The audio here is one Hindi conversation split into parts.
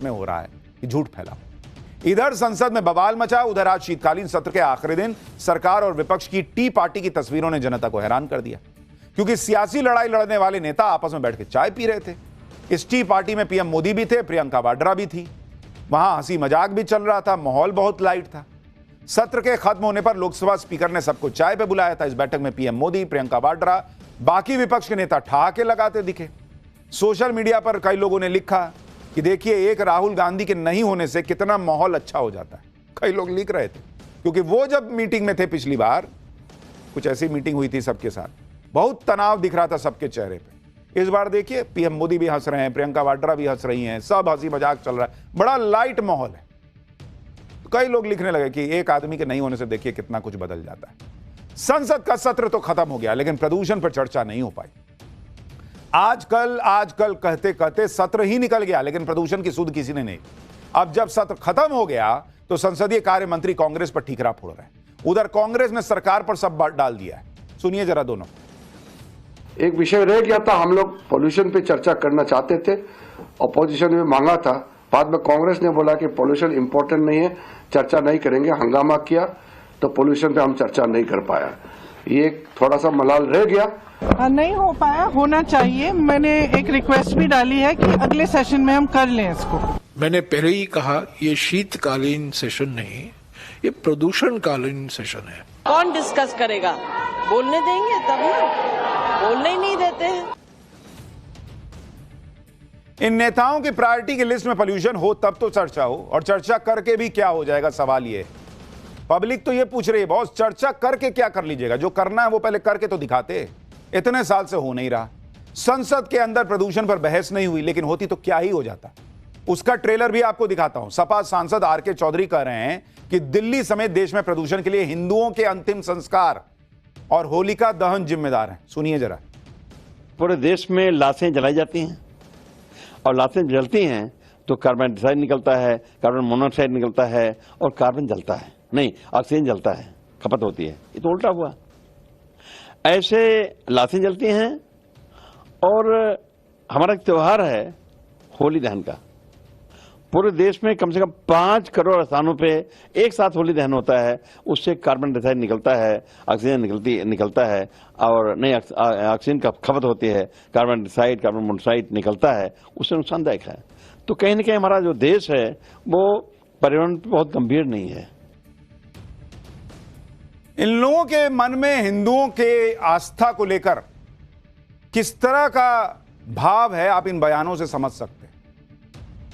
में हो रहा है कि झूठ फैला। इधर संसद में बवाल मचा, उधर आज शीतकालीन सत्र के आखिरी दिन सरकार और विपक्ष की टी पार्टी की तस्वीरों ने जनता को हैरान कर दिया, क्योंकि सियासी लड़ाई लड़ने वाले नेता आपस में बैठ के चाय पी रहे थे। इस टी पार्टी में पीएम मोदी भी थे, प्रियंका वाड्रा भी थी, वहां हंसी मजाक भी चल रहा था, माहौल बहुत लाइट था। सत्र के खत्म होने पर लोकसभा स्पीकर ने सबको चाय पे बुलाया था। इस बैठक में पीएम मोदी, प्रियंका वाड्रा, बाकी विपक्ष के नेता ठहाके लगाते दिखे। सोशल मीडिया पर कई लोगों ने लिखा कि देखिए, एक राहुल गांधी के नहीं होने से कितना माहौल अच्छा हो जाता है। कई लोग लिख रहे थे, क्योंकि वो जब मीटिंग में थे पिछली बार, कुछ ऐसी मीटिंग हुई थी सबके साथ, बहुत तनाव दिख रहा था सबके चेहरे पे। इस बार देखिए, पीएम मोदी भी हंस रहे हैं, प्रियंका वाड्रा भी हंस रही हैं, सब हंसी मजाक चल रहा है, बड़ा लाइट माहौल है। तो कई लोग लिखने लगे कि एक आदमी के नहीं होने से देखिए कितना कुछ बदल जाता है। संसद का सत्र तो खत्म हो गया, लेकिन प्रदूषण पर चर्चा नहीं हो पाई। आजकल कहते कहते सत्र ही निकल गया, लेकिन प्रदूषण की सुध किसी ने नहीं। अब जब सत्र खत्म हो गया तो संसदीय कार्य मंत्री कांग्रेस पर ठीकरा फोड़ रहे हैं। उधर कांग्रेस ने सरकार पर सब डाल दिया है। सुनिए जरा दोनों। एक विषय रह गया था, हम लोग पोल्यूशन पे चर्चा करना चाहते थे, अपोजिशन में मांगा था, बाद में कांग्रेस ने बोला कि पोल्यूशन इंपॉर्टेंट नहीं है, चर्चा नहीं करेंगे, हंगामा किया, तो पोल्यूशन पे हम चर्चा नहीं कर पाया। ये थोड़ा सा मलाल रह गया, नहीं हो पाया, होना चाहिए। मैंने एक रिक्वेस्ट भी डाली है कि अगले सेशन में हम कर लें इसको। मैंने पहले ही कहा, ये शीतकालीन सेशन नहीं, ये प्रदूषणकालीन सेशन है। कौन डिस्कस करेगा? बोलने देंगे तब ना, बोलने ही नहीं देते हैं। इन नेताओं की प्रायोरिटी की लिस्ट में पोल्यूशन हो तब तो चर्चा हो, और चर्चा करके भी क्या हो जाएगा? सवाल ये, पब्लिक तो ये पूछ रही है, बॉस चर्चा करके क्या कर लीजिएगा? जो करना है वो पहले करके तो दिखाते। इतने साल से हो नहीं रहा। संसद के अंदर प्रदूषण पर बहस नहीं हुई, लेकिन होती तो क्या ही हो जाता। उसका ट्रेलर भी आपको दिखाता हूं। सपा सांसद आर.के. चौधरी कह रहे हैं कि दिल्ली समेत देश में प्रदूषण के लिए हिंदुओं के अंतिम संस्कार और होलिका दहन जिम्मेदार हैं। सुनिए जरा। पूरे देश में लाशें जलाई जाती हैं, और लाशें जलती हैं तो कार्बन डाइऑक्साइड निकलता है, कार्बन मोनोऑक्साइड निकलता है, और कार्बन जलता है, नहीं ऑक्सीजन जलता है, खपत होती है। ये तो उल्टा हुआ। ऐसे लाशें जलती हैं, और हमारा एक त्यौहार है होली दहन का। पूरे देश में कम से कम 5 करोड़ स्थानों पे एक साथ होली दहन होता है। उससे कार्बन डाइऑक्साइड निकलता है, ऑक्सीजन निकलता है, और नई ऑक्सीजन का खपत होती है, कार्बन डाइऑक्साइड, कार्बन मोनोऑक्साइड निकलता है, उससे नुकसानदायक है। तो कहीं ना कहीं हमारा जो देश है वो पर्यावरण पर बहुत गंभीर नहीं है। इन लोगों के मन में हिंदुओं के आस्था को लेकर किस तरह का भाव है, आप इन बयानों से समझ सकते हैं।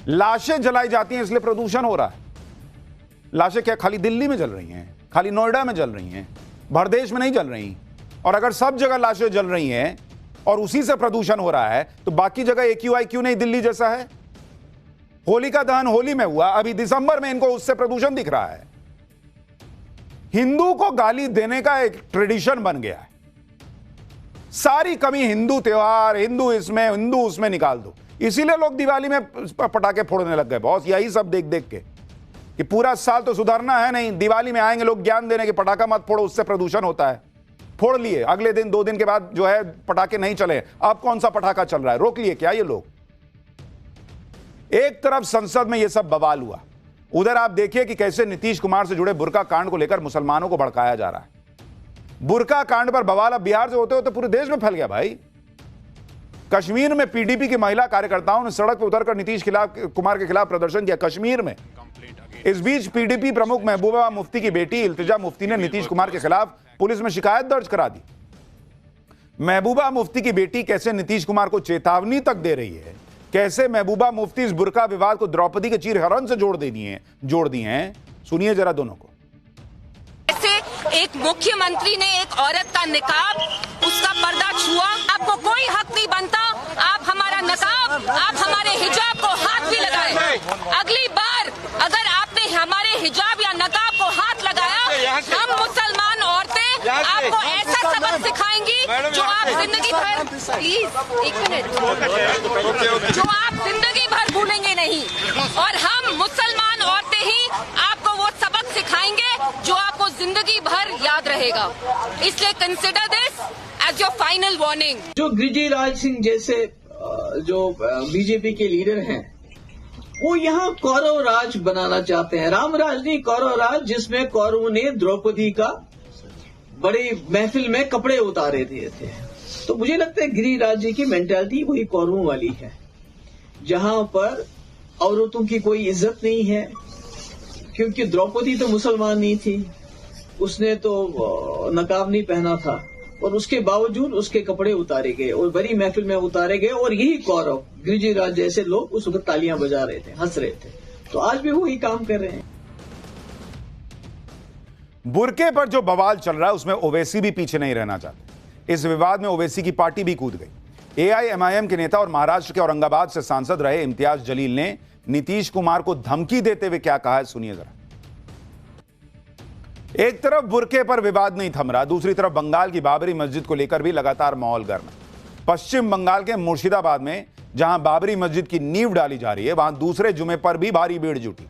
लाशें जलाई जाती हैं इसलिए प्रदूषण हो रहा है। लाशें क्या खाली दिल्ली में जल रही हैं, खाली नोएडा में जल रही हैं, भर देश में नहीं जल रही। और अगर सब जगह लाशें जल रही हैं और उसी से प्रदूषण हो रहा है, तो बाकी जगह AQI क्यों नहीं दिल्ली जैसा है? होलिका दहन होली में हुआ, अभी दिसंबर में इनको उससे प्रदूषण दिख रहा है। हिंदू को गाली देने का एक ट्रेडिशन बन गया है। सारी कमी हिंदू त्योहार, हिंदू इसमें, हिंदू उसमें निकाल दो। इसीलिए लोग दिवाली में पटाखे फोड़ने लग गए बॉस, यही सब देख देख के कि पूरा साल तो सुधरना है नहीं, दिवाली में आएंगे लोग ज्ञान देने के पटाखा मत फोड़ो, उससे प्रदूषण होता है। फोड़ लिए, अगले दिन 2 दिन के बाद जो है पटाखे नहीं चले। अब कौन सा पटाखा चल रहा है? रोक लिए क्या ये लोग? एक तरफ संसद में यह सब बवाल हुआ, उधर आप देखिए कि कैसे नीतीश कुमार से जुड़े बुर्का कांड को लेकर मुसलमानों को भड़काया जा रहा है। बुर्का कांड पर बवाल अब बिहार से होते होते पूरे देश में फैल गया भाई। कश्मीर में पीडीपी की महिला कार्यकर्ताओं ने सड़क पर उतरकर नीतीश कुमार के खिलाफ प्रदर्शन किया, कश्मीर में। इस बीच पीडीपी प्रमुख महबूबा मुफ्ती की बेटी इल्तिजा मुफ्ती ने नीतीश कुमार के खिलाफ पुलिस में शिकायत दर्ज करा दी। महबूबा मुफ्ती की बेटी कैसे नीतीश कुमार को चेतावनी तक दे रही है, कैसे महबूबा मुफ्ती इस बुर्का विवाद को द्रौपदी के चीर हरण से जोड़ दी हैं। सुनिए जरा दोनों को। एक मुख्यमंत्री ने एक औरत का निकाब, उसका पर्दा छुआ, आपको कोई हक नहीं बनता आप हमारा नकाब, आप हमारे हिजाब को हाथ भी लगाए। अगली बार अगर आपने हमारे हिजाब या नकाब को हाथ लगाया, हम मुसलमान औरतें आपको ऐसा सबक सिखाएंगी जो आप जिंदगी भर, प्लीज एक मिनट, जो आप जिंदगी भर भूलेंगे नहीं। और हम मुसलमान औरतें ही आपको वो सबक सिखाएंगे जो आपको जिंदगी भर याद रहेगा। इसलिए consider this as your final warning. जो गिरिराज सिंह जैसे जो बीजेपी के लीडर हैं, वो यहाँ कौरव राज बनाना चाहते हैं, राम राज नहीं, कौरव राज, जिसमें कौरवों ने द्रौपदी का बड़ी महफिल में कपड़े उतारे दिए थे। तो मुझे लगता है गिरिराज जी की मेंटालिटी वही कौरवों वाली है, जहां पर औरतों की कोई इज्जत नहीं है, क्योंकि द्रौपदी तो मुसलमान नहीं थी, उसने तो नकाब नहीं पहना था, और उसके बावजूद उसके कपड़े उतारे गए और बड़ी महफिल में उतारे गए, और यही कौरव गिरिराज जैसे लोग उस वक्त तालियां बजा रहे थे, हंस रहे थे। तो आज भी वही काम कर रहे हैं। बुरके पर जो बवाल चल रहा है उसमें ओवैसी भी पीछे नहीं रहना चाहते। इस विवाद में ओवैसी की पार्टी भी कूद गई। एआईएमआईएम के नेता और महाराष्ट्र के औरंगाबाद से सांसद रहे इम्तियाज जलील ने नीतीश कुमार को धमकी देते हुए क्या कहा है, सुनिए जरा। एक तरफ बुरके पर विवाद नहीं थम रहा, दूसरी तरफ बंगाल की बाबरी मस्जिद को लेकर भी लगातार माहौल गर्म है। पश्चिम बंगाल के मुर्शिदाबाद में जहां बाबरी मस्जिद की नींव डाली जा रही है, वहां दूसरे जुमे पर भी भारी भीड़ जुटी।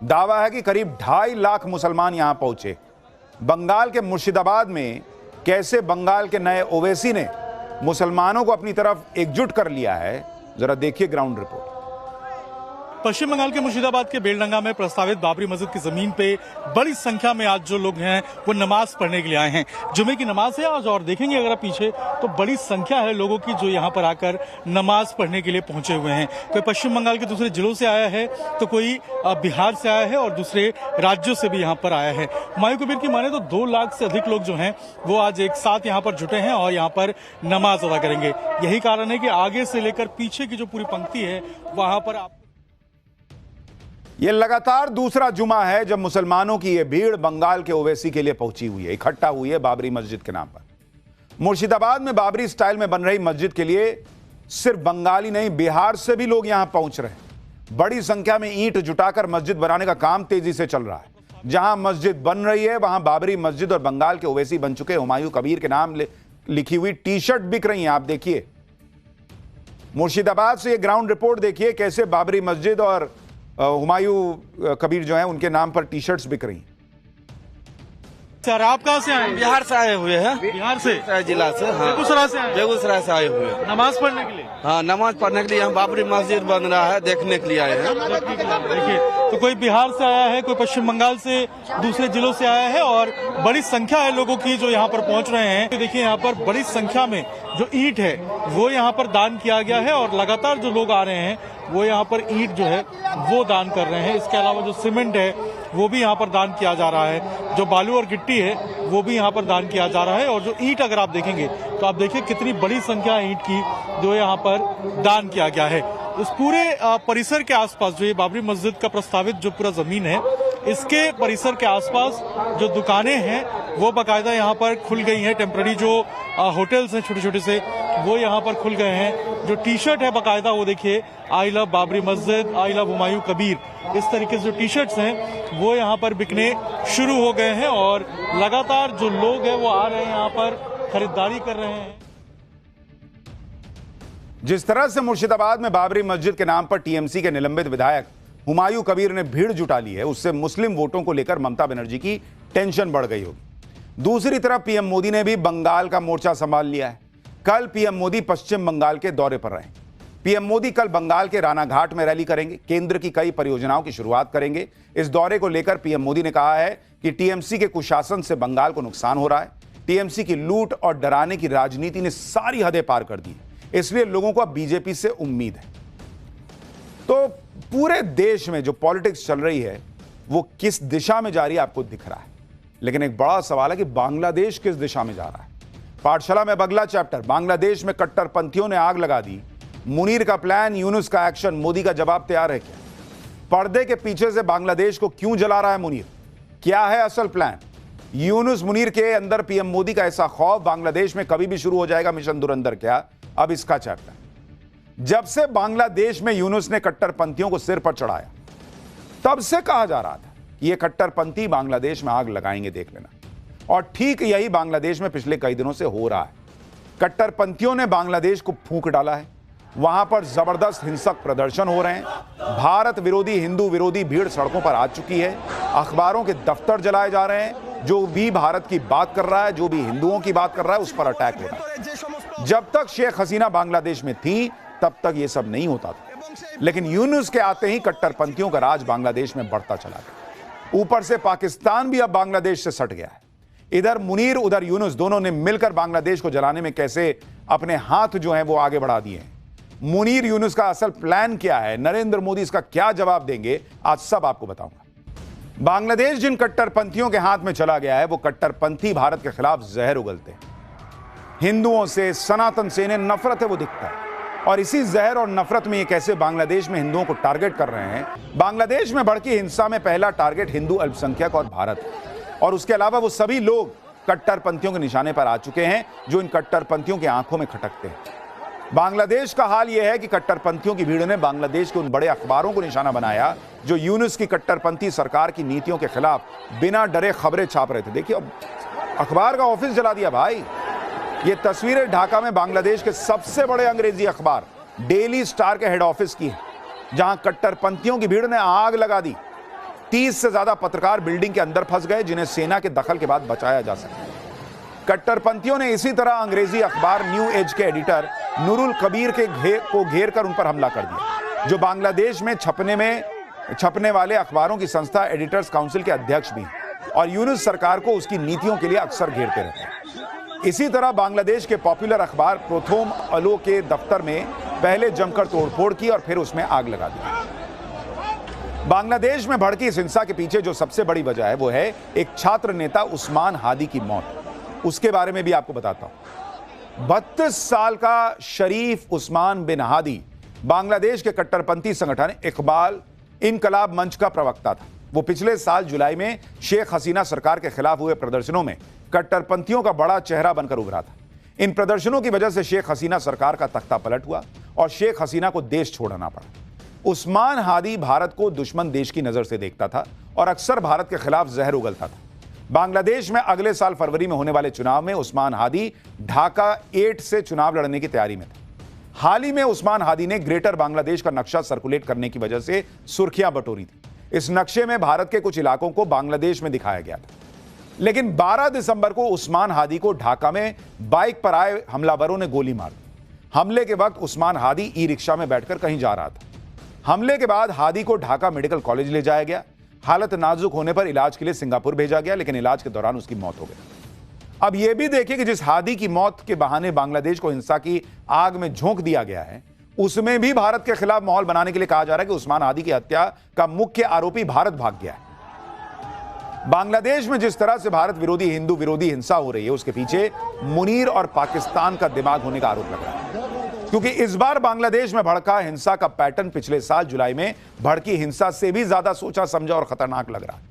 दावा है कि करीब 2.5 लाख मुसलमान यहां पहुंचे। बंगाल के मुर्शिदाबाद में कैसे बंगाल के नए ओवैसी ने मुसलमानों को अपनी तरफ एकजुट कर लिया है, जरा देखिए ग्राउंड रिपोर्ट। पश्चिम बंगाल के मुर्शिदाबाद के बेलडंगा में प्रस्तावित बाबरी मस्जिद की जमीन पे बड़ी संख्या में आज जो लोग हैं वो नमाज पढ़ने के लिए आए हैं। जुमे की नमाज है आज, और देखेंगे अगर आप पीछे तो बड़ी संख्या है लोगों की जो यहाँ पर आकर नमाज पढ़ने के लिए पहुंचे हुए हैं। कोई पश्चिम बंगाल के दूसरे जिलों से आया है, तो कोई बिहार से आया है और दूसरे राज्यों से भी यहाँ पर आया है। हुमायूं कबीर की माने तो 2 लाख से अधिक लोग जो हैं वो आज एक साथ यहाँ पर जुटे हैं और यहाँ पर नमाज अदा करेंगे। यही कारण है कि आगे से लेकर पीछे की जो पूरी पंक्ति है वहां पर आप यह लगातार दूसरा जुमा है जब मुसलमानों की यह भीड़ बंगाल के ओवैसी के लिए पहुंची हुई है, इकट्ठा हुई है बाबरी मस्जिद के नाम पर। मुर्शिदाबाद में बाबरी स्टाइल में बन रही मस्जिद के लिए सिर्फ बंगाली नहीं, बिहार से भी लोग यहां पहुंच रहे हैं। बड़ी संख्या में ईंट जुटाकर मस्जिद बनाने का काम तेजी से चल रहा है। जहां मस्जिद बन रही है वहां बाबरी मस्जिद और बंगाल के ओवैसी बन चुके हुमायूं कबीर के नाम लिखी हुई टी शर्ट बिक रही हैं। आप देखिए मुर्शिदाबाद से ये ग्राउंड रिपोर्ट देखिए, कैसे बाबरी मस्जिद और हुमायूं कबीर जो है उनके नाम पर टी शर्ट्स बिक रही हैं। सर आप कहाँ से आए? बिहार से आए हुए हैं। बिहार से जिला से, हाँ। बेगूसराय से आए? बेगूसराय से आए हुए हैं नमाज पढ़ने के लिए। हाँ, नमाज पढ़ने के लिए। यहाँ बाबरी मस्जिद बन रहा है, देखने के लिए आए हैं। देखिए तो कोई बिहार से आया है, कोई पश्चिम बंगाल से, दूसरे जिलों से आया है, और बड़ी संख्या है लोगों की जो यहाँ पर पहुँच रहे हैं। देखिए यहाँ पर बड़ी संख्या में जो ईंट है वो यहाँ पर दान किया गया है, और लगातार जो लोग आ रहे हैं वो यहाँ पर ईंट जो है वो दान कर रहे हैं। इसके अलावा जो सीमेंट है वो भी यहाँ पर दान किया जा रहा है, जो बालू और गिट्टी है वो भी यहाँ पर दान किया जा रहा है, और जो ईंट अगर आप देखेंगे तो आप देखिए कितनी बड़ी संख्या ईंट की जो यहाँ पर दान किया गया है। इस पूरे परिसर के आसपास जो ये बाबरी मस्जिद का प्रस्तावित जो पूरा जमीन है, इसके परिसर के आसपास जो दुकानें हैं वो बाकायदा यहाँ पर खुल गई हैं। टेम्पररी जो होटल्स हैं छोटे छोटे से वो यहाँ पर खुल गए हैं। जो टी शर्ट है बाकायदा वो देखिए, आई लव बाबरी मस्जिद, आई लव हुमायूं कबीर, इस तरीके से जो टी शर्ट्स हैं वो यहाँ पर बिकने शुरू हो गए हैं, और लगातार जो लोग हैं वो आ रहे हैं यहाँ पर खरीदारी कर रहे हैं। जिस तरह से मुर्शिदाबाद में बाबरी मस्जिद के नाम पर टीएमसी के निलंबित विधायक हुमायूं कबीर ने भीड़ जुटा ली है, उससे मुस्लिम वोटों को लेकर ममता बनर्जी की टेंशन बढ़ गई होगी। दूसरी तरफ पीएम मोदी ने भी बंगाल का मोर्चा संभाल लिया है। कल पीएम मोदी पश्चिम बंगाल के दौरे पर रहे। पीएम मोदी कल बंगाल के रानाघाट में रैली करेंगे, केंद्र की कई परियोजनाओं की शुरुआत करेंगे। इस दौरे को लेकर पीएम मोदी ने कहा है कि टीएमसी के कुशासन से बंगाल को नुकसान हो रहा है। टीएमसी की लूट और डराने की राजनीति ने सारी हदें पार कर दी, इसलिए लोगों को अब बीजेपी से उम्मीद है। तो पूरे देश में जो पॉलिटिक्स चल रही है वो किस दिशा में जा रही है आपको दिख रहा है, लेकिन एक बड़ा सवाल है कि बांग्लादेश किस दिशा में जा रहा है। पाठशाला में अब अगला चैप्टर, बांग्लादेश में कट्टरपंथियों ने आग लगा दी। मुनीर का प्लान, यूनुस का एक्शन, मोदी का जवाब तैयार है क्या? पर्दे के पीछे से बांग्लादेश को क्यों जला रहा है मुनीर? क्या है असल प्लान? यूनुस मुनीर के अंदर पीएम मोदी का ऐसा खौफ बांग्लादेश में कभी भी शुरू हो जाएगा मिशन धुरंधर क्या? अब इसका चैप्टर। जब से बांग्लादेश में यूनुस ने कट्टरपंथियों को सिर पर चढ़ाया, तब से कहा जा रहा था कि ये कट्टरपंथी बांग्लादेश में आग लगाएंगे, देख लेना। और ठीक यही बांग्लादेश में पिछले कई दिनों से हो रहा है। कट्टरपंथियों ने बांग्लादेश को फूंक डाला है। वहां पर जबरदस्त हिंसक प्रदर्शन हो रहे हैं। भारत विरोधी, हिंदू विरोधी भीड़ सड़कों पर आ चुकी है। अखबारों के दफ्तर जलाए जा रहे हैं। जो भी भारत की बात कर रहा है, जो भी हिंदुओं की बात कर रहा है, उस पर अटैक हो रहा है। जब तक शेख हसीना बांग्लादेश में थी तब तक ये सब नहीं होता था। लेकिन यूनुस के आते ही कट्टरपंथियों का राज बांग्लादेश में बढ़ता चला गया। ऊपर से पाकिस्तान भी अब बांग्लादेश से सट गया है। इधर मुनीर उधर यूनुस दोनों ने मिलकर बांग्लादेश को जलाने में कैसे अपने हाथ जो हैं वो आगे बढ़ा दिए हैं। मुनीर यूनुस का असल प्लान क्या है, नरेंद्र मोदी इसका क्या जवाब देंगे, आज सब आपको बताऊंगा। बांग्लादेश जिन कट्टरपंथियों के हाथ में चला गया है वो कट्टरपंथी भारत के खिलाफ जहर उगलते हैं। हिंदुओं से, सनातन से इन्हें नफरत है वो दिखता है, और इसी जहर और नफरत में ये कैसे बांग्लादेश में हिंदुओं को टारगेट कर रहे हैं। बांग्लादेश में भड़की हिंसा में पहला टारगेट हिंदू अल्पसंख्यक और भारत है, और उसके अलावा वो सभी लोग कट्टरपंथियों के निशाने पर आ चुके हैं जो इन कट्टरपंथियों की आंखों में खटकते हैं। बांग्लादेश का हाल यह है कि कट्टरपंथियों की भीड़ ने बांग्लादेश के उन बड़े अखबारों को निशाना बनाया जो यूनुस की कट्टरपंथी सरकार की नीतियों के खिलाफ बिना डरे खबरें छाप रहे थे। देखिए, अखबार का ऑफिस जला दिया भाई। ये तस्वीरें ढाका में बांग्लादेश के सबसे बड़े अंग्रेजी अखबार डेली स्टार के हेड ऑफिस की है, जहां कट्टरपंथियों की भीड़ ने आग लगा दी। 30 से ज्यादा पत्रकार बिल्डिंग के अंदर फंस गए, जिन्हें सेना के दखल के बाद बचाया जा सका। कट्टरपंथियों ने इसी तरह अंग्रेजी अखबार न्यू एज के एडिटर नूरुल कबीर को घेर कर उन पर हमला कर दिया, जो बांग्लादेश में छपने वाले अखबारों की संस्था एडिटर्स काउंसिल के अध्यक्ष भी हैं और यूनुस सरकार को उसकी नीतियों के लिए अक्सर घेरते रहते हैं। इसी तरह बांग्लादेश के पॉपुलर अखबार प्रोथोम अलो के दफ्तर में पहले जमकर तोड़फोड़ की और फिर उसमें आग लगा दी। बांग्लादेश में भड़की इस हिंसा के पीछे जो सबसे बड़ी वजह है वो है एक छात्र नेता उस्मान हादी की मौत। उसके बारे में भी आपको बताता हूं। 32 साल का शरीफ उस्मान बिन हादी बांग्लादेश के कट्टरपंथी संगठन इनकलाब मंच का प्रवक्ता था। वो पिछले साल जुलाई में शेख हसीना सरकार के खिलाफ हुए प्रदर्शनों में कट्टरपंथियों का बड़ा चेहरा बनकर उभरा था। इन प्रदर्शनों की वजह से शेख हसीना सरकार का तख्ता पलट हुआ और शेख हसीना को देश छोड़ना पड़ा। उस्मान हादी भारत को दुश्मन देश की नजर से देखता था और अक्सर भारत के खिलाफ जहर उगलता था। बांग्लादेश में अगले साल फरवरी में होने वाले चुनाव में उस्मान हादी ढाका 8 से चुनाव लड़ने की तैयारी में था। हाल ही में उस्मान हादी ने ग्रेटर बांग्लादेश का नक्शा सर्कुलेट करने की वजह से सुर्खियां बटोरी थी। इस नक्शे में भारत के कुछ इलाकों को बांग्लादेश में दिखाया गया था, लेकिन 12 दिसंबर को उस्मान हादी को ढाका में बाइक पर आए हमलावरों ने गोली मार दी। हमले के वक्त उस्मान हादी ई रिक्शा में बैठकर कहीं जा रहा था। हमले के बाद हादी को ढाका मेडिकल कॉलेज ले जाया गया। हालत नाजुक होने पर इलाज के लिए सिंगापुर भेजा गया, लेकिन इलाज के दौरान उसकी मौत हो गई। अब यह भी देखिए कि जिस हादी की मौत के बहाने बांग्लादेश को हिंसा की आग में झोंक दिया गया है, उसमें भी भारत के खिलाफ माहौल बनाने के लिए कहा जा रहा है कि उस्मान हादी की हत्या का मुख्य आरोपी भारत भाग गया है। बांग्लादेश में जिस तरह से भारत विरोधी, हिंदू विरोधी हिंसा हो रही है, उसके पीछे मुनीर और पाकिस्तान का दिमाग होने का आरोप लग रहा है, क्योंकि इस बार बांग्लादेश में भड़का हिंसा का पैटर्न पिछले साल जुलाई में भड़की हिंसा से भी ज्यादा सोचा समझा और खतरनाक लग रहा है।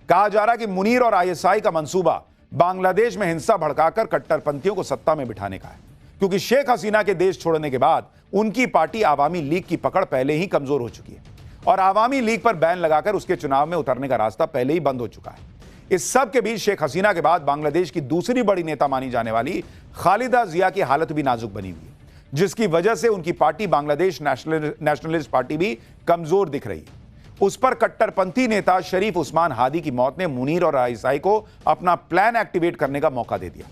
कहा जा रहा है कि मुनीर और आईएसआई का मंसूबा बांग्लादेश में हिंसा भड़काकर कट्टरपंथियों को सत्ता में बिठाने का है, क्योंकि शेख हसीना के देश छोड़ने के बाद उनकी पार्टी आवामी लीग की पकड़ पहले ही कमजोर हो चुकी है और आवामी लीग पर बैन लगाकर उसके चुनाव में उतरने का रास्ता पहले ही बंद हो चुका है। इस सब के बीच शेख हसीना के बाद बांग्लादेश की दूसरी बड़ी नेता मानी जाने वाली खालिदा जिया की हालत भी नाजुक बनी हुई है, जिसकी वजह से उनकी पार्टी बांग्लादेश नेशनलिस्ट पार्टी भी कमजोर दिख रही है। उस पर कट्टरपंथी नेता शरीफ उस्मान हादी की मौत ने मुनीर और आईएसआई को अपना प्लान एक्टिवेट करने का मौका दे दिया।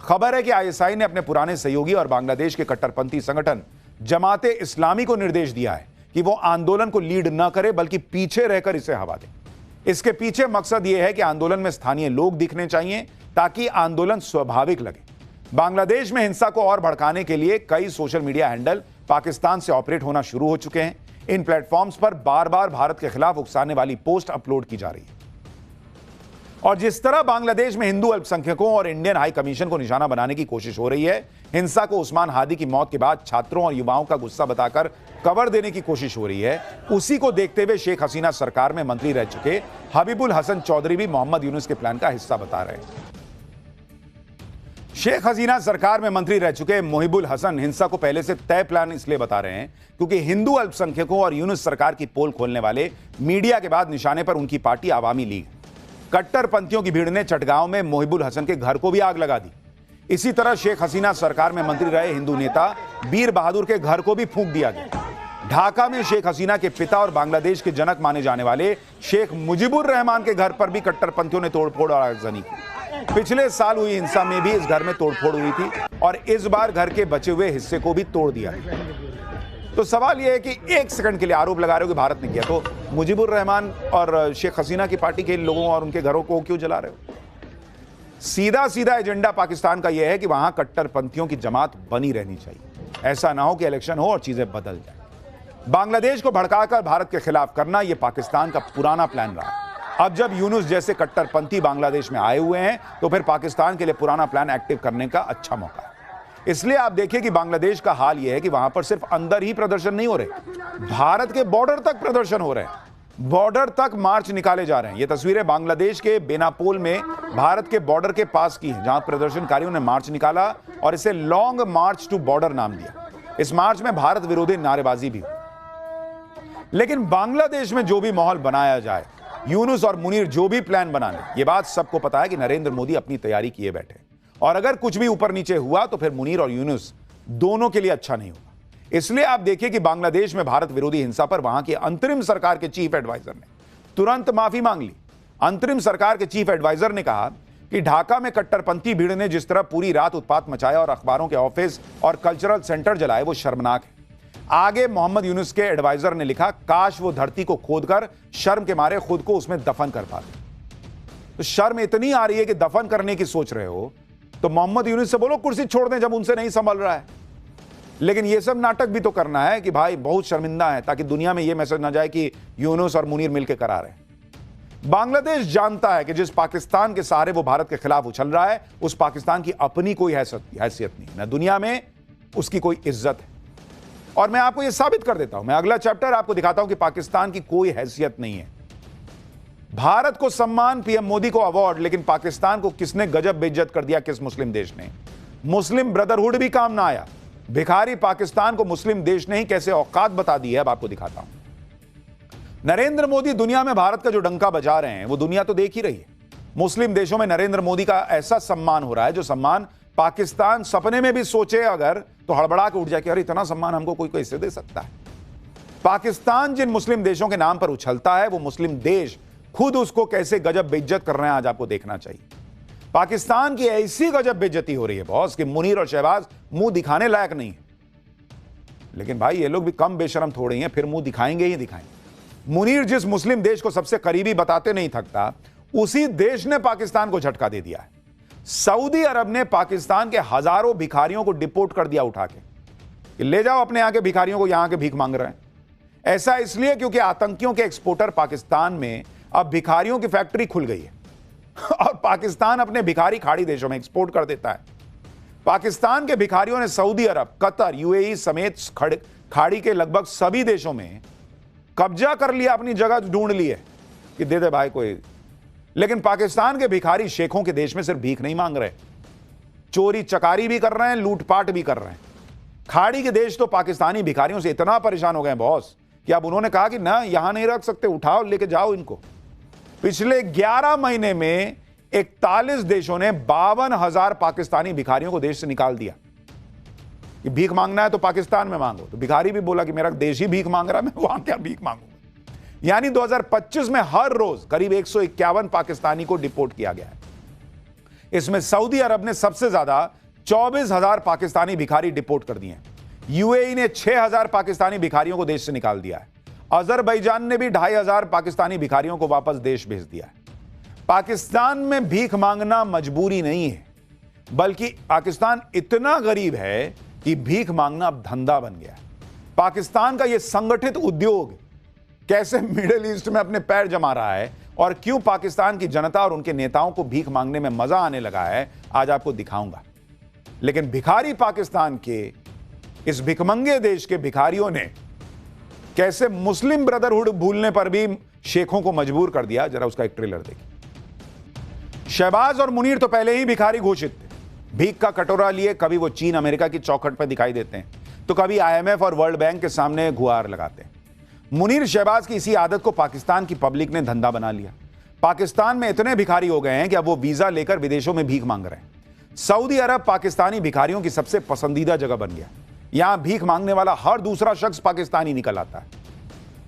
खबर है कि आईएसआई ने अपने पुराने सहयोगी और बांग्लादेश के कट्टरपंथी संगठन जमाते इस्लामी को निर्देश दिया है कि वो आंदोलन को लीड न करे बल्कि पीछे रहकर इसे हवा दे। इसके पीछे मकसद यह है कि आंदोलन में स्थानीय लोग दिखने चाहिए ताकि आंदोलन स्वाभाविक लगे। बांग्लादेश में हिंसा को और भड़काने के लिए कई सोशल मीडिया हैंडल पाकिस्तान से ऑपरेट होना शुरू हो चुके हैं। इन प्लेटफॉर्म्स पर बार बार भारत के खिलाफ उकसाने वाली पोस्ट अपलोड की जा रही है। और जिस तरह बांग्लादेश में हिंदू अल्पसंख्यकों और इंडियन हाई कमीशन को निशाना बनाने की कोशिश हो रही है, हिंसा को उस्मान हादी की मौत के बाद छात्रों और युवाओं का गुस्सा बताकर कवर देने की कोशिश हो रही है, उसी को देखते हुए शेख हसीना सरकार में मंत्री रह चुके हबीबुल हसन चौधरी भी मोहम्मद यूनुस के प्लान का हिस्सा बता रहे हैं। शेख हसीना सरकार में मंत्री रह चुके मुहिबुल हसन हिंसा को पहले से तय प्लान इसलिए बता रहे हैं क्योंकि हिंदू अल्पसंख्यकों और यूनुस सरकार की पोल खोलने वाले मीडिया के बाद निशाने पर उनकी पार्टी आवामी लीग। कट्टरपंथियों की भीड़ ने चटगांव में मुहिबुल हसन के घर को भी आग लगा दी। इसी तरह शेख हसीना सरकार में मंत्री रहे हिंदू नेता बीर बहादुर के घर को भी फूंक दिया गया। ढाका में शेख हसीना के पिता और बांग्लादेश के जनक माने जाने वाले शेख मुजीबुर रहमान के घर पर भी कट्टरपंथियों ने तोड़फोड़ और आगजनी की। पिछले साल हुई हिंसा में भी इस घर में तोड़फोड़ हुई थी और इस बार घर के बचे हुए हिस्से को भी तोड़ दिया। तो सवाल यह है कि एक सेकंड के लिए आरोप लगा रहे हो कि भारत ने किया, तो मुजीबुर रहमान और शेख हसीना की पार्टी के लोगों और उनके घरों को क्यों जला रहे हो? सीधा सीधा एजेंडा पाकिस्तान का यह है कि वहां कट्टरपंथियों की जमात बनी रहनी चाहिए। ऐसा ना हो कि इलेक्शन हो और चीजें बदल जाए। बांग्लादेश को भड़काकर भारत के खिलाफ करना यह पाकिस्तान का पुराना प्लान रहा। अब जब यूनुस जैसे कट्टरपंथी बांग्लादेश में आए हुए हैं तो फिर पाकिस्तान के लिए पुराना प्लान एक्टिव करने का अच्छा मौका है। इसलिए आप देखिए कि बांग्लादेश का हाल यह है कि वहां पर सिर्फ अंदर ही प्रदर्शन नहीं हो रहे, भारत के बॉर्डर तक प्रदर्शन हो रहे हैं, बॉर्डर तक मार्च निकाले जा रहे हैं। ये तस्वीरें बांग्लादेश के बेनापोल में भारत के बॉर्डर के पास की हैं, जहां प्रदर्शनकारियों ने मार्च निकाला और इसे लॉन्ग मार्च टू बॉर्डर नाम दिया। इस मार्च में भारत विरोधी नारेबाजी भी हुई। लेकिन बांग्लादेश में जो भी माहौल बनाया जाए, यूनुस और मुनीर जो भी प्लान बना लें, यह बात सबको पता है कि नरेंद्र मोदी अपनी तैयारी किए बैठे, और अगर कुछ भी ऊपर नीचे हुआ तो फिर मुनीर और यूनुस दोनों के लिए अच्छा नहीं होगा। इसलिए आप देखिए कि बांग्लादेश में भारत विरोधी हिंसा पर वहां की अंतरिम सरकार के चीफ एडवाइजर ने तुरंत माफी मांग ली। अंतरिम सरकार के चीफ एडवाइजर ने कहा कि ढाका में कट्टरपंथी भीड़ ने जिस तरह पूरी रात उत्पात मचाया और अखबारों के ऑफिस और कल्चरल सेंटर जलाए, वो शर्मनाक है। आगे मोहम्मद यूनुस के एडवाइजर ने लिखा, काश वो धरती को खोदकर शर्म के मारे खुद को उसमें दफन कर पाते। तो शर्म इतनी आ रही है कि दफन करने की सोच रहे हो तो मोहम्मद यूनुस से बोलो कुर्सी छोड़ दें जब उनसे नहीं संभल रहा है। लेकिन ये सब नाटक भी तो करना है कि भाई बहुत शर्मिंदा है, ताकि दुनिया में ये मैसेज ना जाए कि यूनुस और मुनीर मिलकर करा रहे हैं। बांग्लादेश जानता है कि जिस पाकिस्तान के सहारे वो भारत के खिलाफ उछल रहा है, उस पाकिस्तान की अपनी कोई हैसियत नहीं, ना दुनिया में उसकी कोई इज्जत है। और मैं आपको यह साबित कर देता हूं, मैं अगला चैप्टर आपको दिखाता हूं कि पाकिस्तान की कोई हैसियत नहीं है। भारत को सम्मान, पीएम मोदी को अवार्ड, लेकिन पाकिस्तान को किसने गजब बेइज्जत कर दिया? किस मुस्लिम देश ने? मुस्लिम ब्रदरहुड भी काम ना आया। भिखारी पाकिस्तान को मुस्लिम देश ने ही कैसे औकात बता दी है, अब आपको दिखाता हूं। नरेंद्र मोदी दुनिया में भारत का जो डंका बजा रहे हैं वो दुनिया तो देख ही रही है। मुस्लिम देशों में नरेंद्र मोदी का ऐसा सम्मान हो रहा है जो सम्मान पाकिस्तान सपने में भी सोचे अगर तो हड़बड़ा के उठ जाए कि अरे इतना सम्मान हमको कोई कैसे दे सकता है। पाकिस्तान जिन मुस्लिम देशों के नाम पर उछलता है वो मुस्लिम देश खुद उसको कैसे गजब बेइज्जत कर रहे हैं, आज आपको देखना चाहिए। पाकिस्तान की ऐसी गजब बेइज्जती हो रही है बॉस कि मुनीर और शहबाज मुंह दिखाने लायक नहीं है। लेकिन भाई ये लोग भी कम बेशरम थोड़े हैं, फिर मुंह दिखाएंगे ही दिखाएंगे। मुनीर जिस मुस्लिम देश को सबसे करीबी बताते नहीं थकता, उसी देश ने पाकिस्तान को झटका दे दिया है। सऊदी अरब ने पाकिस्तान के हजारों भिखारियों को डिपोर्ट कर दिया उठा के, ले जाओ अपने यहां के भिखारियों को, यहां के भीख मांग रहे हैं। ऐसा इसलिए क्योंकि आतंकियों के एक्सपोर्टर पाकिस्तान में अब भिखारियों की फैक्ट्री खुल गई है और पाकिस्तान अपने भिखारी खाड़ी देशों में एक्सपोर्ट कर देता है। पाकिस्तान के भिखारियों ने सऊदी अरब, कतर, यूएई समेत खाड़ी के लगभग सभी देशों में कब्जा कर लिया, अपनी जगह ढूंढ ली है कि दे दे भाई कोई। लेकिन पाकिस्तान के भिखारी शेखों के देश में सिर्फ भीख नहीं मांग रहे, चोरी चकारी भी कर रहे हैं, लूटपाट भी कर रहे हैं। खाड़ी के देश तो पाकिस्तानी भिखारियों से इतना परेशान हो गए बॉस कि अब उन्होंने कहा कि ना यहां नहीं रख सकते, उठाओ लेके जाओ इनको। पिछले 11 महीने में 41 देशों ने 52,000 पाकिस्तानी भिखारियों को देश से निकाल दिया। कि भीख मांगना है तो पाकिस्तान में मांगो। तो भिखारी भी बोला कि मेरा देश ही भीख मांग रहा है, मैं वहां क्या भीख मांगूंगा। यानी 2025 में हर रोज करीब 151 पाकिस्तानी को डिपोर्ट किया गया है। इसमें सऊदी अरब ने सबसे ज्यादा 24,000 पाकिस्तानी भिखारी डिपोर्ट कर दिए हैं। यूएई ने 6,000 पाकिस्तानी भिखारियों को देश से निकाल दिया है। अजरबैजान ने भी 2,500 पाकिस्तानी भिखारियों को वापस देश भेज दिया है। पाकिस्तान में भीख मांगना मजबूरी नहीं है, बल्कि पाकिस्तान इतना गरीब है कि भीख मांगना अब धंधा बन गया है। पाकिस्तान का यह संगठित उद्योग कैसे मिडिल ईस्ट में अपने पैर जमा रहा है और क्यों पाकिस्तान की जनता और उनके नेताओं को भीख मांगने में मजा आने लगा है, आज आपको दिखाऊंगा। लेकिन भिखारी पाकिस्तान के इस भिखमंगे देश के भिखारियों ने कैसे मुस्लिम ब्रदरहुड भूलने पर भी शेखों को मजबूर कर दिया, जरा उसका एक ट्रेलर देखिए। शहबाज और मुनीर तो पहले ही भिखारी घोषित थे। भीख का कटोरा लिए कभी वो चीन अमेरिका की चौखट पर दिखाई देते हैं तो कभी IMF और वर्ल्ड बैंक के सामने गुहार लगाते हैं। मुनीर शहबाज की इसी आदत को पाकिस्तान की पब्लिक ने धंधा बना लिया। पाकिस्तान में इतने भिखारी हो गए हैं कि अब वो वीजा लेकर विदेशों में भीख मांग रहे हैं। सऊदी अरब पाकिस्तानी भिखारियों की सबसे पसंदीदा जगह बन गया। यहां भीख मांगने वाला हर दूसरा शख्स पाकिस्तानी निकल आता है।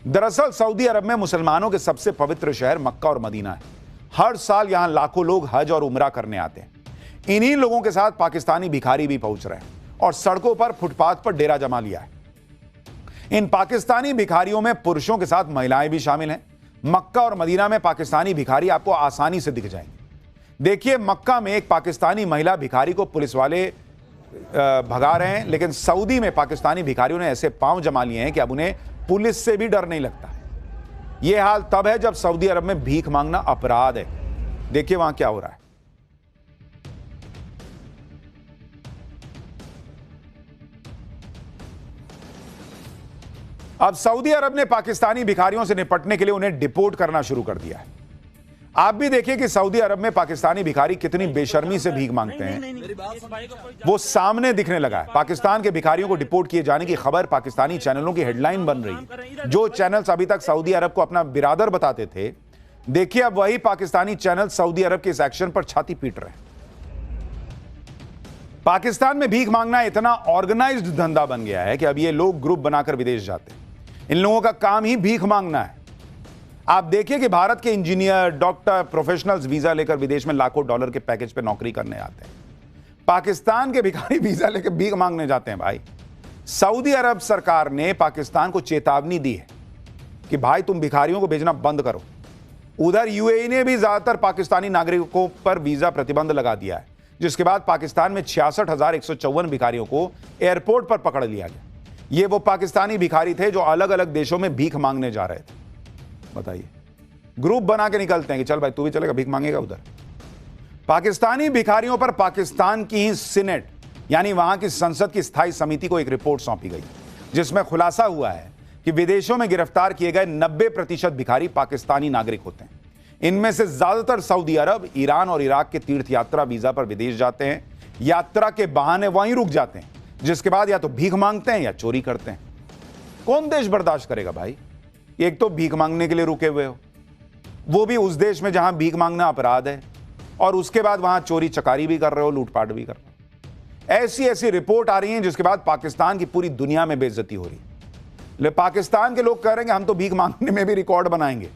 दरअसल सऊदी अरब में मुसलमानों के सबसे पवित्र शहर मक्का और मदीना है। हर साल यहां लाखों लोग हज और उमरा करने आते हैं। इन्हीं लोगों के साथ पाकिस्तानी भिखारी भी पहुंच रहे हैं और सड़कों पर, फुटपाथ पर डेरा जमा लिया है। इन पाकिस्तानी भिखारियों में पुरुषों के साथ महिलाएं भी शामिल हैं। मक्का और मदीना में पाकिस्तानी भिखारी आपको आसानी से दिख जाएंगे। देखिए, मक्का में एक पाकिस्तानी महिला भिखारी को पुलिस वाले भगा रहे हैं, लेकिन सऊदी में पाकिस्तानी भिखारियों ने ऐसे पांव जमा लिए हैं कि अब उन्हें पुलिस से भी डर नहीं लगता। यह हाल तब है जब सऊदी अरब में भीख मांगना अपराध है। देखिए वहां क्या हो रहा है। अब सऊदी अरब ने पाकिस्तानी भिखारियों से निपटने के लिए उन्हें डिपोर्ट करना शुरू कर दिया है। आप भी देखिए कि सऊदी अरब में पाकिस्तानी भिखारी कितनी बेशर्मी से भीख मांगते हैं, वो सामने दिखने लगा है। पाकिस्तान के भिखारियों को डिपोर्ट किए जाने की खबर पाकिस्तानी चैनलों की हेडलाइन बन रही है। जो चैनल्स अभी तक सऊदी अरब को अपना बिरादर बताते थे, देखिए अब वही पाकिस्तानी चैनल सऊदी अरब के इस एक्शन पर छाती पीट रहे हैं। पाकिस्तान में भीख मांगना इतना ऑर्गेनाइज्ड धंधा बन गया है कि अब ये लोग ग्रुप बनाकर विदेश जाते हैं। इन लोगों का काम ही भीख मांगना है। आप देखिए कि भारत के इंजीनियर, डॉक्टर, प्रोफेशनल्स वीजा लेकर विदेश में लाखों डॉलर के पैकेज पे नौकरी करने आते हैं। पाकिस्तान के भिखारी वीजा लेकर भीख मांगने जाते हैं। भाई, सऊदी अरब सरकार ने पाकिस्तान को चेतावनी दी है कि भाई तुम भिखारियों को भेजना बंद करो। उधर यूएई ने भी ज्यादातर पाकिस्तानी नागरिकों पर वीजा प्रतिबंध लगा दिया है, जिसके बाद पाकिस्तान में 66,154 भिखारियों को एयरपोर्ट पर पकड़ लिया गया। ये वो पाकिस्तानी भिखारी थे जो अलग अलग देशों में भीख मांगने जा रहे थे। बताइए, ग्रुप बना के निकलते हैं कि चल भाई तू भी चलेगा, भीख मांगेगा उधर। पाकिस्तानी भिखारियों पर पाकिस्तान की ही सीनेट यानी वहां की संसद की स्थायी समिति को एक रिपोर्ट सौंपी गई, जिसमें खुलासा हुआ है कि विदेशों में गिरफ्तार किए गए 90% भिखारी पाकिस्तानी नागरिक होते हैं। इनमें से ज्यादातर सऊदी अरब, ईरान और इराक के तीर्थ यात्रा वीजा पर विदेश जाते हैं। यात्रा के बहाने वहीं रुक जाते हैं, जिसके बाद या तो भीख मांगते हैं या चोरी करते हैं। कौन देश बर्दाश्त करेगा भाई? एक तो भीख मांगने के लिए रुके हुए हो, वो भी उस देश में जहां भीख मांगना अपराध है, और उसके बाद वहां चोरी चकारी भी कर रहे हो, लूटपाट भी कर रहे हो। ऐसी ऐसी रिपोर्ट आ रही है जिसके बाद पाकिस्तान की पूरी दुनिया में बेइज्जती हो रही है। पाकिस्तान के लोग कह रहे हैं कि हम तो भीख मांगने में भी रिकॉर्ड बनाएंगे।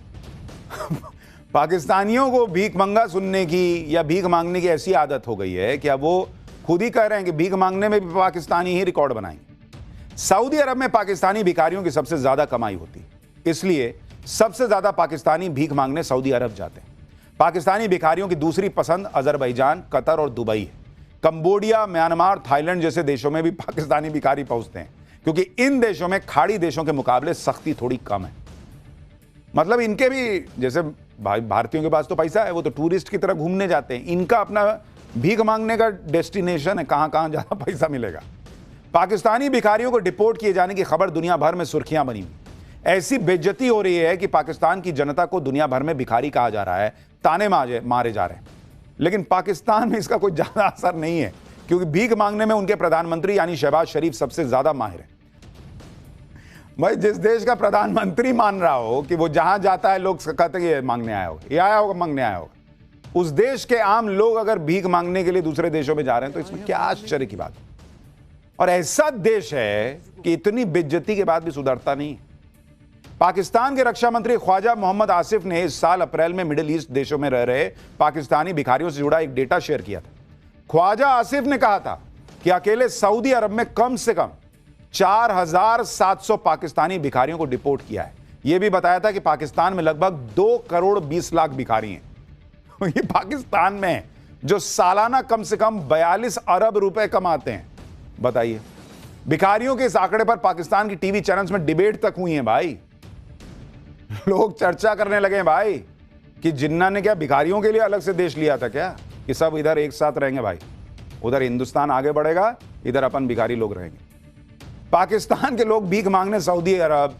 पाकिस्तानियों को भीख मंगा सुनने की या भीख मांगने की ऐसी आदत हो गई है कि अब वो खुद ही कह रहे हैं कि भीख मांगने में भी पाकिस्तानी ही रिकॉर्ड बनाएंगे। सऊदी अरब में पाकिस्तानी भिखारियों की सबसे ज्यादा कमाई होती है, इसलिए सबसे ज्यादा पाकिस्तानी भीख मांगने सऊदी अरब जाते हैं। पाकिस्तानी भिखारियों की दूसरी पसंद अजरबैजान, कतर और दुबई है। कंबोडिया, म्यांमार, थाईलैंड जैसे देशों में भी पाकिस्तानी भिखारी पहुंचते हैं, क्योंकि इन देशों में खाड़ी देशों के मुकाबले सख्ती थोड़ी कम है। मतलब इनके भी जैसे भारतीयों के पास तो पैसा है, वो तो टूरिस्ट की तरह घूमने जाते हैं। इनका अपना भीख मांगने का डेस्टिनेशन है, कहां कहां ज्यादा पैसा मिलेगा। पाकिस्तानी भिखारियों को डिपोर्ट किए जाने की खबर दुनिया भर में सुर्खियां बनी हुई। ऐसी बेइज्जती हो रही है कि पाकिस्तान की जनता को दुनिया भर में भिखारी कहा जा रहा है, ताने मारे जा रहे हैं। लेकिन पाकिस्तान में इसका कोई ज्यादा असर नहीं है, क्योंकि भीख मांगने में उनके प्रधानमंत्री यानी शहबाज शरीफ सबसे ज्यादा माहिर है। भाई, जिस देश का प्रधानमंत्री मान रहा हो कि वो जहां जाता है लोग कहते हैं ये मांगने आया होगा, ये आया होगा मांगने आया होगा, उस देश के आम लोग अगर भीख मांगने के लिए दूसरे देशों में जा रहे हैं तो इसमें क्या आश्चर्य की बात है। और ऐसा देश है कि इतनी बेइज्जती के बाद भी सुधरता नहीं। पाकिस्तान के रक्षा मंत्री ख्वाजा मोहम्मद आसिफ ने इस साल अप्रैल में मिडिल ईस्ट देशों में रह रहे पाकिस्तानी भिखारियों से जुड़ा एक डेटा शेयर किया था। ख्वाजा आसिफ ने कहा था कि अकेले सऊदी अरब में कम से कम 4,700 पाकिस्तानी भिखारियों को डिपोर्ट किया है। यह भी बताया था कि पाकिस्तान में लगभग 2 करोड़ 20 लाख भिखारी हैं। ये पाकिस्तान में जो सालाना कम से कम 42 अरब रुपए कमाते हैं। बताइए, भिखारियों के इस आंकड़े पर पाकिस्तान की टीवी चैनल्स में डिबेट तक हुई है। भाई, लोग चर्चा करने लगे भाई कि जिन्ना ने क्या भिखारियों के लिए अलग से देश लिया था क्या, कि सब इधर एक साथ रहेंगे। भाई, उधर हिंदुस्तान आगे बढ़ेगा, इधर अपन भिखारी लोग रहेंगे। पाकिस्तान के लोग भीख मांगने सऊदी अरब,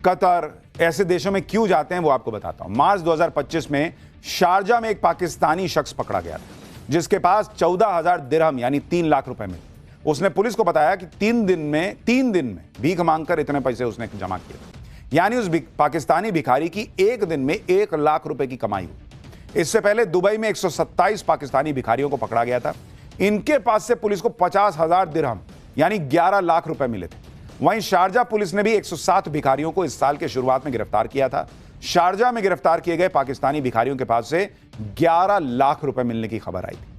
कतर ऐसे देशों में क्यों जाते हैं वो आपको बताता हूं। मार्च 2025 में शारजा में एक पाकिस्तानी शख्स पकड़ा गया था, जिसके पास 14,000 दिरहम यानी 3 लाख रुपए मिले। उसने पुलिस को बताया कि 3 दिन में भीख मांगकर इतने पैसे उसने जमा किए, यानी उस पाकिस्तानी भिखारी की एक दिन में 1 लाख रुपए की कमाई हुई। इससे पहले दुबई में 127 पाकिस्तानी भिखारियों को पकड़ा गया था। इनके पास से पुलिस को 50,000 दिरहम यानी 11 लाख रुपए मिले थे। वहीं शारजा पुलिस ने भी 107 भिखारियों को इस साल के शुरुआत में गिरफ्तार किया था। शारजा में गिरफ्तार किए गए पाकिस्तानी भिखारियों के पास से 11 लाख रुपए मिलने की खबर आई थी।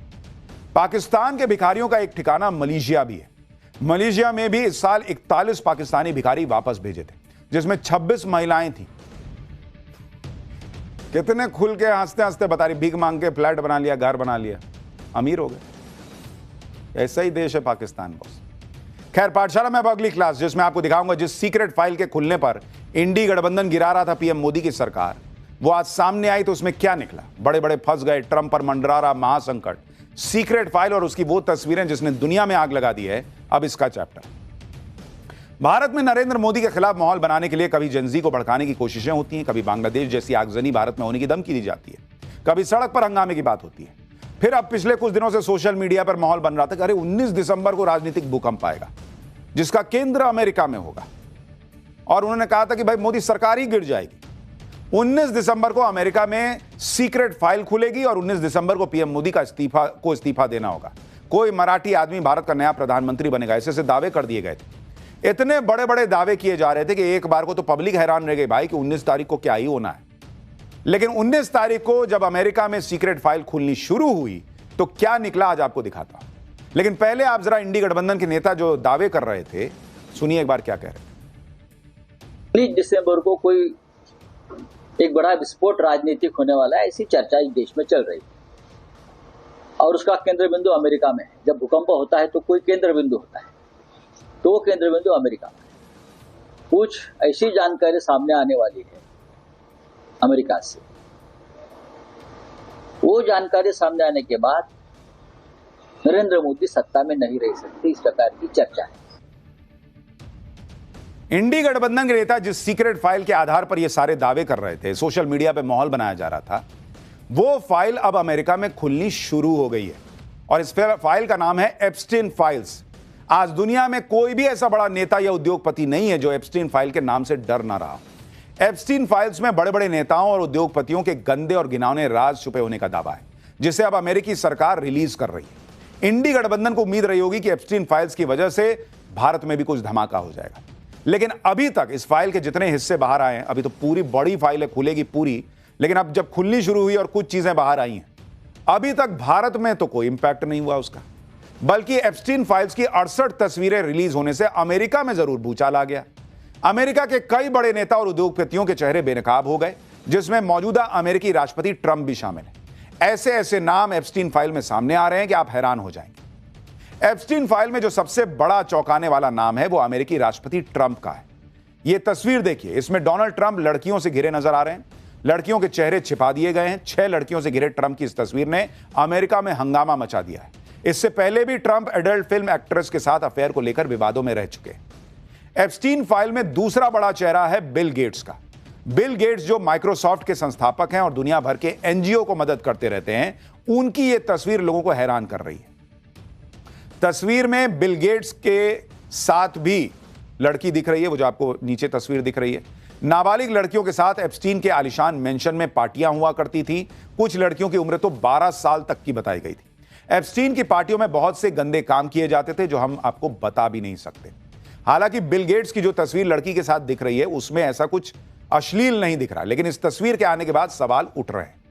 पाकिस्तान के भिखारियों का एक ठिकाना मलेशिया भी है। मलेशिया में भी इस साल 41 पाकिस्तानी भिखारी वापस भेजे थे, जिसमें 26 महिलाएं थी। कितने खुल के हंसते हंसते बता रही, भीख मांग के फ्लैट बना लिया, घर बना लिया, अमीर हो गए। ऐसा ही देश है पाकिस्तान बॉस। खैर, पाठशाला में अब अगली क्लास, जिसमें आपको दिखाऊंगा जिस सीक्रेट फाइल के खुलने पर इंडी गठबंधन गिरा रहा था पीएम मोदी की सरकार, वो आज सामने आई तो उसमें क्या निकला। बड़े बड़े फंस गए, ट्रंप पर मंडरा रहा महासंकट, सीक्रेट फाइल और उसकी वो तस्वीरें जिसने दुनिया में आग लगा दी है। अब इसका चैप्टर। भारत में नरेंद्र मोदी के खिलाफ माहौल बनाने के लिए कभी जेनजी को भड़काने की कोशिशें होती हैं, कभी बांग्लादेश जैसी आगजनी भारत में होने की धमकी दी जाती है, कभी सड़क पर हंगामे की बात होती है। फिर अब पिछले कुछ दिनों से सोशल मीडिया पर माहौल बन रहा था कि अरे 19 दिसंबर को राजनीतिक भूकंप आएगा जिसका केंद्र अमेरिका में होगा, और उन्होंने कहा था कि भाई मोदी सरकार ही गिर जाएगी। 19 दिसंबर को अमेरिका में सीक्रेट फाइल खुलेगी और 19 दिसंबर को पीएम मोदी का इस्तीफा देना होगा। कोई मराठी आदमी भारत का नया प्रधानमंत्री बनेगा, ऐसे दावे कर दिए गए थे। इतने बड़े बड़े दावे किए जा रहे थे कि एक बार को तो पब्लिक हैरान रह गई भाई कि 19 तारीख को क्या ही होना है। लेकिन 19 तारीख को जब अमेरिका में सीक्रेट फाइल खुलनी शुरू हुई तो क्या निकला आज आपको दिखाता हूं। लेकिन पहले आप जरा इंडी गठबंधन के नेता जो दावे कर रहे थे सुनिए एक बार क्या कह रहे थे। 19 दिसंबर को कोई एक बड़ा विस्फोट राजनीतिक होने वाला है, ऐसी चर्चा इस देश में चल रही है और उसका केंद्र बिंदु अमेरिका में है। जब भूकंप होता है तो कोई केंद्र बिंदु होता है, तो वो केंद्र बिंदु अमेरिका में है। कुछ ऐसी जानकारी सामने आने वाली है अमेरिका से, वो जानकारी सामने आने के बाद नरेंद्र मोदी सत्ता में नहीं रह सकते, इस प्रकार की चर्चा है। इंडी गठबंधन के नेता जिस सीक्रेट फाइल के आधार पर ये सारे दावे कर रहे थे, सोशल मीडिया पे माहौल बनाया जा रहा था, वो फाइल अब अमेरिका में खुलनी शुरू हो गई है और इस फाइल का नाम है एप्स्टीन फाइल्स। आज दुनिया में कोई भी ऐसा बड़ा नेता या उद्योगपति नहीं है जो एप्स्टीन फाइल के नाम से डर ना रहा। एप्स्टीन फाइल्स में बड़े बड़े नेताओं और उद्योगपतियों के गंदे और घिनौने राज छुपे होने का दावा है, जिसे अब अमेरिकी सरकार रिलीज कर रही है। इंडी गठबंधन को उम्मीद रही होगी कि एप्स्टीन फाइल्स की वजह से भारत में भी कुछ धमाका हो जाएगा, लेकिन अभी तक इस फाइल के जितने हिस्से बाहर आए हैं, अभी तो पूरी बड़ी फाइल है, खुलेगी पूरी, लेकिन अब जब खुलनी शुरू हुई और कुछ चीजें बाहर आई हैं, अभी तक भारत में तो कोई इंपैक्ट नहीं हुआ उसका, बल्कि एप्स्टीन फाइल्स की 68 तस्वीरें रिलीज होने से अमेरिका में जरूर भूचाल आ गया। अमेरिका के कई बड़े नेता और उद्योगपतियों के चेहरे बेनकाब हो गए, जिसमें मौजूदा अमेरिकी राष्ट्रपति ट्रंप भी शामिल है। ऐसे ऐसे नाम एप्स्टीन फाइल में सामने आ रहे हैं कि आप हैरान हो जाएंगे। एप्स्टीन फाइल में जो सबसे बड़ा चौंकाने वाला नाम है वो अमेरिकी राष्ट्रपति ट्रंप का है। यह तस्वीर देखिए, इसमें डोनाल्ड ट्रंप लड़कियों से घिरे नजर आ रहे हैं, लड़कियों के चेहरे छिपा दिए गए हैं। 6 लड़कियों से घिरे ट्रंप की इस तस्वीर ने अमेरिका में हंगामा मचा दिया है। इससे पहले भी ट्रंप एडल्ट फिल्म एक्ट्रेस के साथ अफेयर को लेकर विवादों में रह चुके हैं। एप्स्टीन फाइल में दूसरा बड़ा चेहरा है बिल गेट्स का। बिल गेट्स जो माइक्रोसॉफ्ट के संस्थापक हैं और दुनिया भर के एनजीओ को मदद करते रहते हैं, उनकी यह तस्वीर लोगों को हैरान कर रही है। तस्वीर में बिल गेट्स के साथ भी लड़की दिख रही है, वो जो आपको नीचे तस्वीर दिख रही है। नाबालिग लड़कियों के साथ एप्स्टीन के आलिशान मेंशन में पार्टियां हुआ करती थी। कुछ लड़कियों की उम्र तो 12 साल तक की बताई गई थी। एप्स्टीन की पार्टियों में बहुत से गंदे काम किए जाते थे जो हम आपको बता भी नहीं सकते। हालांकि बिल गेट्स की जो तस्वीर लड़की के साथ दिख रही है उसमें ऐसा कुछ अश्लील नहीं दिख रहा, लेकिन इस तस्वीर के आने के बाद सवाल उठ रहे हैं।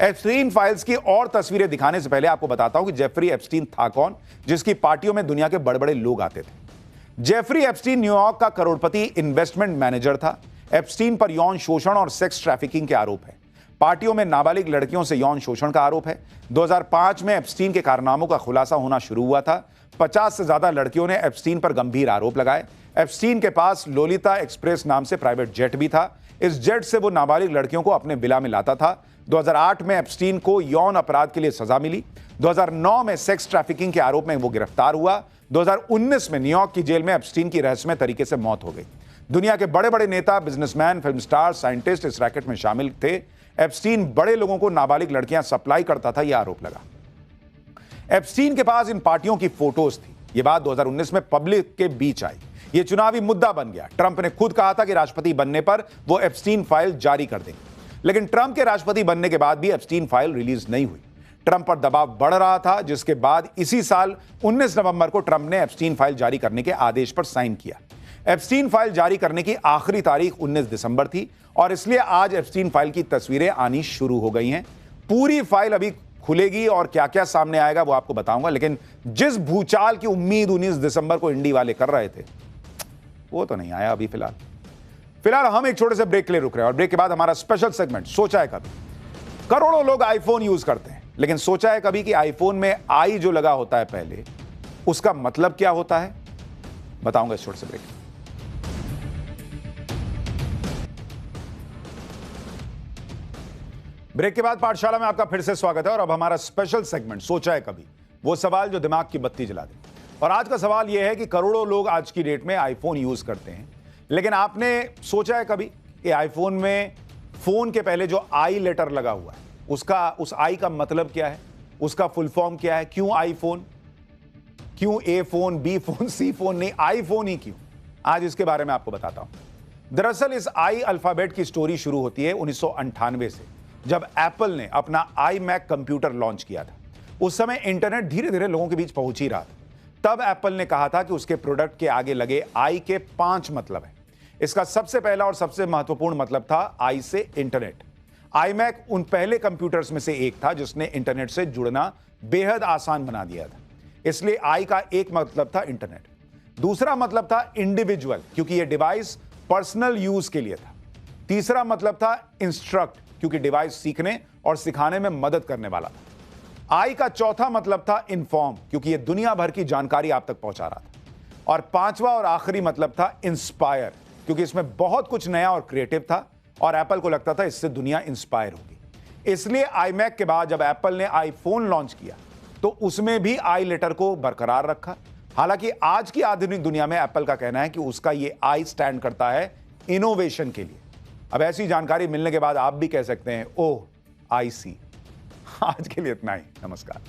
एप्स्टीन फाइल्स की और तस्वीरें दिखाने से पहले आपको बताता हूं कि जेफरी एप्स्टीन था कौन, जिसकी पार्टियों में दुनिया के बड़े बड़े लोग आते थे। जेफरी एप्स्टीन न्यूयॉर्क का करोड़पति इन्वेस्टमेंट मैनेजर था। एप्स्टीन पर यौन शोषण और सेक्स ट्रैफिकिंग के आरोप है। पार्टियों में नाबालिग लड़कियों से यौन शोषण का आरोप है। 2005 में एप्स्टीन के कारनामों का खुलासा होना शुरू हुआ था। 50 से ज्यादा लड़कियों ने एप्स्टीन पर गंभीर आरोप लगाए। एप्स्टीन के पास लोलिता एक्सप्रेस नाम से प्राइवेट जेट भी था। इस जेट से वो नाबालिग लड़कियों को अपने विला में लाता था। 2008 में एप्स्टीन को यौन अपराध के लिए सजा मिली। 2009 में सेक्स ट्रैफिकिंग के आरोप में वो गिरफ्तार हुआ। 2019 में न्यूयॉर्क की जेल में एप्स्टीन की रहस्यमय तरीके से मौत हो गई। दुनिया के बड़े बड़े नेता, बिजनेसमैन, फिल्म स्टार, साइंटिस्ट इस रैकेट में शामिल थे। एप्स्टीन बड़े लोगों को नाबालिग लड़कियां सप्लाई करता था, यह आरोप लगा। एप्स्टीन के पास इन पार्टियों की फोटोज थी। यह बात 2019 में पब्लिक के बीच आई। यह चुनावी मुद्दा बन गया। ट्रंप ने खुद कहा था कि राष्ट्रपति बनने पर वो एप्स्टीन फाइल जारी कर देंगे, लेकिन ट्रंप के राष्ट्रपति बनने के बाद भी एप्स्टीन फाइल रिलीज नहीं हुई। ट्रंप पर दबाव बढ़ रहा था, जिसके बाद इसी साल 19 नवंबर को ट्रंप ने एप्स्टीन फाइल जारी करने के आदेश पर साइन किया। एप्स्टीन फाइल जारी करने की आखिरी तारीख 19 दिसंबर थी और इसलिए आज एप्स्टीन फाइल की तस्वीरें आनी शुरू हो गई हैं। पूरी फाइल अभी खुलेगी और क्या क्या सामने आएगा वो आपको बताऊंगा, लेकिन जिस भूचाल की उम्मीद 19 दिसंबर को इंडी वाले कर रहे थे वो तो नहीं आया अभी फिलहाल हम एक छोटे से ब्रेक के लिए रुक रहे हैं और ब्रेक के बाद हमारा स्पेशल सेगमेंट सोचा है कभी। करोड़ों लोग आईफोन यूज करते हैं, लेकिन सोचा है कभी कि आईफोन में आई जो लगा होता है पहले, उसका मतलब क्या होता है? बताऊंगा इस छोटे से ब्रेक। ब्रेक के बाद पाठशाला में आपका फिर से स्वागत है और अब हमारा स्पेशल सेगमेंट सोचा है कभी, वो सवाल जो दिमाग की बत्ती जला दे। और आज का सवाल यह है कि करोड़ों लोग आज की डेट में आईफोन यूज करते हैं, लेकिन आपने सोचा है कभी कि आईफोन में फोन के पहले जो आई लेटर लगा हुआ है उस आई का मतलब क्या है, उसका फुल फॉर्म क्या है? क्यों आईफोन, क्यों ए फोन, बी फोन, सी फोन नहीं, आईफोन ही क्यों? आज इसके बारे में आपको बताता हूं। दरअसल इस आई अल्फाबेट की स्टोरी शुरू होती है 1998 से, जब एप्पल ने अपना iMac कंप्यूटर लॉन्च किया था। उस समय इंटरनेट धीरे धीरे लोगों के बीच पहुंच ही रहा था। तब एप्पल ने कहा था कि उसके प्रोडक्ट के आगे लगे आई के 5 मतलब हैं। इसका सबसे पहला और सबसे महत्वपूर्ण मतलब था आई से इंटरनेट। iMac उन पहले कंप्यूटर्स में से एक था जिसने इंटरनेट से जुड़ना बेहद आसान बना दिया था। इसलिए आई का एक मतलब था इंटरनेट। दूसरा मतलब था इंडिविजुअल, क्योंकि यह डिवाइस पर्सनल यूज के लिए था। तीसरा मतलब था इंस्ट्रक्ट, क्योंकि डिवाइस सीखने और सिखाने में मदद करने वाला था। आई का चौथा मतलब था इन्फॉर्म, क्योंकि यह दुनिया भर की जानकारी आप तक पहुंचा रहा था। और पांचवा और आखिरी मतलब था इंस्पायर, क्योंकि इसमें बहुत कुछ नया और क्रिएटिव था और एप्पल को लगता था इससे दुनिया इंस्पायर होगी। इसलिए iMac के बाद जब एप्पल ने आईफोन लॉन्च किया तो उसमें भी आई लेटर को बरकरार रखा। हालांकि आज की आधुनिक दुनिया में एप्पल का कहना है कि उसका ये आई स्टैंड करता है इनोवेशन के लिए। अब ऐसी जानकारी मिलने के बाद आप भी कह सकते हैं ओह आई सी। आज के लिए इतना ही, नमस्कार।